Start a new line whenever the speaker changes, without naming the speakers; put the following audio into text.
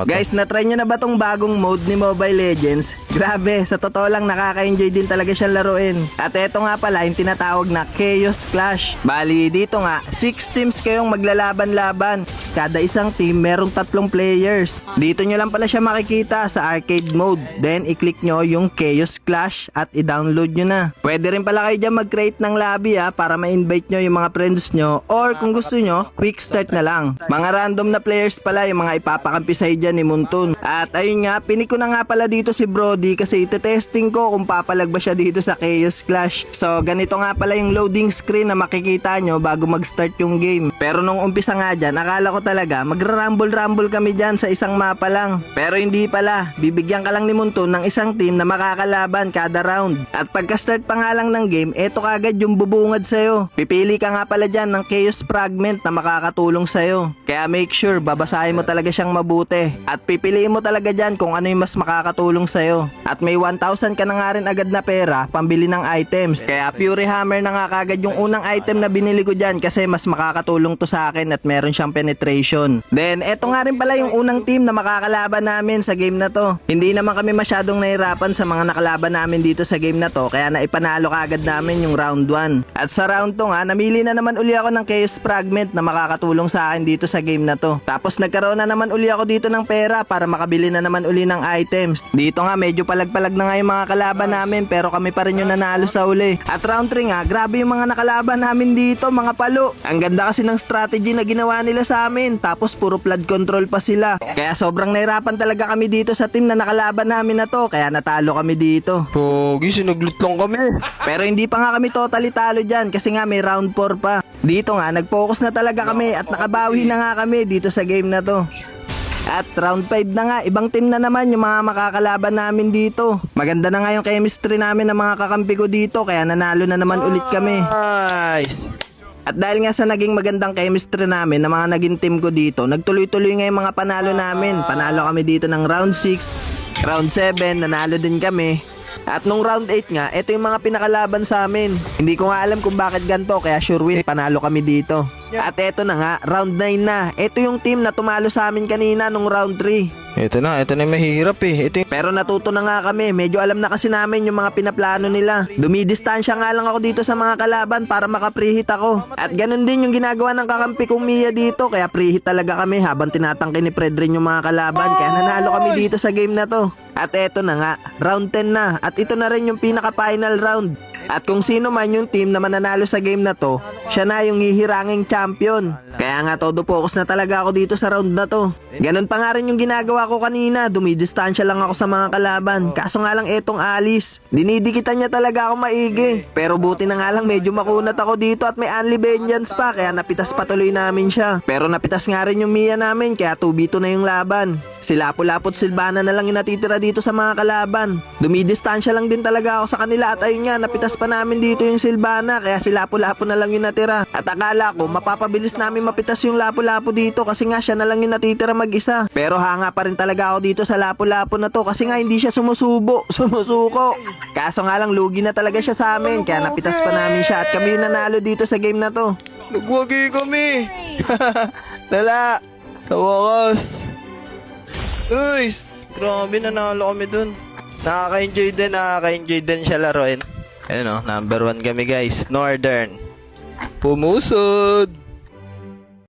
Guys, na-try nyo na ba tong bagong mode ni Mobile Legends? Grabe, sa totoo lang nakaka-enjoy din talaga siyang laruin. At eto nga pala yung tinatawag na Chaos Clash. Bali, dito nga, 6 teams kayong maglalaban-laban. Kada isang team merong 3 players. Dito nyo lang pala siya makikita sa arcade mode. Then, i-click nyo yung Chaos Clash at i-download nyo na. Pwede rin pala kayo dyan mag-create ng lobby para ma-invite nyo yung mga friends nyo. Or kung gusto nyo, quick start na lang. Mga random na players pala yung mga ipapakampi sa'yo dyan ni Munton. At ayun nga, pinik ko na nga pala dito si Brody kasi ite-testing ko kung papalag ba siya dito sa Chaos Clash. So ganito nga pala yung loading screen na makikita nyo bago mag-start yung game. Pero nung umpisa nga dyan, akala ko talaga magra-rumble-rumble kami dyan sa isang mapa lang. Pero hindi pala, bibigyan ka lang ni Munton ng isang team na makakalaban kada round. At pagka-start pa nga lang ng game, eto kagad yung bubungad sa'yo. Pipili ka nga pala dyan ng Chaos Fragment na makakatulong sa'yo. Kaya make sure babasahin mo talaga siyang mabuti. At pipiliin mo talaga dyan kung ano yung mas makakatulong sa'yo. At may 1,000 ka na nga rin agad na pera pambili ng items. Kaya Fury Hammer na nga kagad yung unang item na binili ko dyan kasi mas makakatulong to sa akin at meron siyang penetration. Then eto nga rin pala yung unang team na makakalaban namin sa game na to. Hindi naman kami masyadong nahirapan sa mga nakalaban namin dito sa game na to kaya naipanalo kagad namin yung round 1. At sa round 2 nga, namili na naman uli ako ng Chaos Fragment na makakatulong sa akin dito sa game na to. Tapos nagkaroon na naman uli ako dito ng pera para makabili na naman uli ng items. Dito nga medyo palag-palag na nga yung mga kalaban namin pero kami pa rin yung nanalo sa uli. At round 3 nga, grabe yung mga nakalaban namin dito, mga palo. Ang ganda kasi ng strategy na ginawa nila sa amin. Tapos puro flood control pa sila. Kaya sobrang nahirapan talaga kami dito sa team na nakalaban namin na to. Kaya natalo kami dito.
Pogi, sinuglit lang kami.
Pero hindi pa nga kami totally talo dyan kasi nga may round 4 pa. Dito nga, nag-focus na talaga kami at nakabawi na nga kami dito sa game na to. At round 5 na nga, ibang team na naman yung mga makakalaban namin dito. Maganda na nga yung chemistry namin ng mga kakampi ko dito kaya nanalo na naman ulit kami.
Nice.
At dahil nga sa naging magandang chemistry namin ng mga naging team ko dito, nagtuloy-tuloy nga yung mga panalo namin. Panalo kami dito ng round 6, round 7, nanalo din kami. At nung round 8 nga, ito yung mga pinakalaban sa amin. Hindi ko nga alam kung bakit ganito, kaya sure win, panalo kami dito. At eto na nga, round 9 na. Ito yung team na tumalo sa amin kanina nung round 3.
Ito na yung mahirap eh.
Pero natuto na nga kami, medyo alam na kasi namin yung mga pinaplano nila. Dumidistansya nga lang ako dito sa mga kalaban para maka-preheat ako. At ganun din yung ginagawa ng kakampi kong Mia dito, kaya preheat talaga kami habang tinatangke ni Fred rin yung mga kalaban. Kaya nanalo kami dito sa game na to. At eto na nga, round 10 na. At ito na rin yung pinaka-final round. At kung sino man yung team na mananalo sa game na to, siya na yung hihiranging champion. Kaya nga todo focus na talaga ako dito sa round na to. Ganun pa nga rin yung ginagawa ko kanina, dumidistansya lang ako sa mga kalaban. Kaso nga lang etong Alice, dinidikitan niya talaga ako maigi. Pero buti na nga lang medyo makunat ako dito at may Unli Vengeance pa, kaya napitas patuloy namin siya. Pero napitas nga rin yung Mia namin, kaya 2v2 na yung laban. Si Lapu-Lapu at Silvana na lang yung natitira dito sa mga kalaban. Dumidistansya lang din talaga ako sa kanila at ayun nga, napitas pa namin dito yung Silvana kaya si Lapu-Lapu na lang yung natira. At akala ko mapapabilis namin mapitas yung Lapu-Lapu dito kasi nga siya na lang yung natitira mag-isa. Pero hanga pa rin talaga ako dito sa Lapu-Lapu na to kasi nga hindi siya sumusuko. Kaso nga lang lugi na talaga siya sa amin kaya napitas pa namin siya at kami yung nanalo dito sa game na to.
Nagwagi kami. Lala. Sa wakas. Uy, grabe nanalo kami dun. Nakaka-enjoy din siya laruin. Ayun o, number 1 kami guys, Northern. Pumusod.